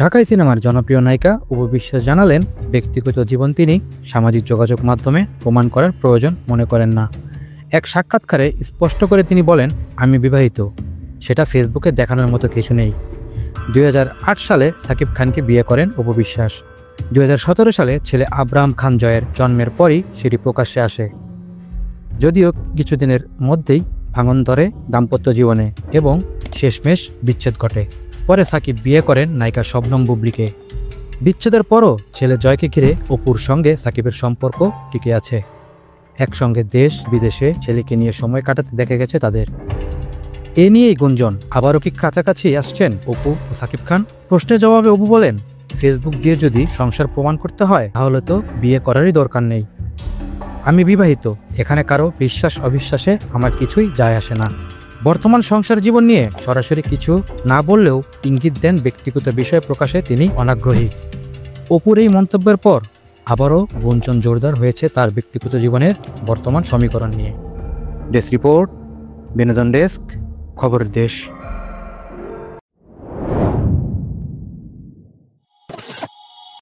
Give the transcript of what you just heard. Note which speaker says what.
Speaker 1: ঢাকাই সিনেমার জনপ্রিয় নায়িকা অপু বিশ্বাস জানালেন, ব্যক্তিগত জীবন তিনি সামাজিক যোগাযোগ মাধ্যমে প্রমাণ করার প্রয়োজন মনে করেন না। এক সাক্ষাৎকারে স্পষ্ট করে তিনি বলেন, আমি বিবাহিত, সেটা ফেসবুকে দেখানোর মতো কিছু নেই। 2008 সালে সাকিব খানকে বিয়ে করেন অপু বিশ্বাস। 2017 সালে ছেলে আব্রাহাম খান জয়ের জন্মের পরই সেটি প্রকাশ্যে আসে। যদিও কিছুদিনের মধ্যেই ভাঙন ধরে দাম্পত্য জীবনে এবং শেষমেশ বিচ্ছেদ ঘটে। পরে সাকিব বিয়ে করেন নায়িকা শবনম বুবলীকে। বিচ্ছেদের পরও ছেলে জয়কে ঘিরে অপুর সঙ্গে সাকিবের সম্পর্ক টিকে আছে। একসঙ্গে দেশ বিদেশে ছেলেকে নিয়ে সময় কাটাতে দেখা গেছে তাদের। এ নিয়েই গুঞ্জন, আবারও কি কাছাকাছি আসছেন অপু ও সাকিব খান? প্রশ্নের জবাবে অপু বলেন, ফেসবুক দিয়ে যদি সংসার প্রমাণ করতে হয় তাহলে তো বিয়ে করারই দরকার নেই। আমি বিবাহিত, এখানে কারো বিশ্বাস অবিশ্বাসে আমার কিছুই যায় আসে না। বর্তমান সংসার জীবন নিয়ে সরাসরি কিছু না বললেও ইঙ্গিত দেন ব্যক্তিগত বিষয় প্রকাশে তিনি অনাগ্রহী। অপুর এই মন্তব্যের পর আবারও গুঞ্জন জোরদার হয়েছে তার ব্যক্তিগত জীবনের বর্তমান সমীকরণ নিয়ে। ডেস্ক রিপোর্ট, বিনোদন ডেস্ক, খবরের দেশ।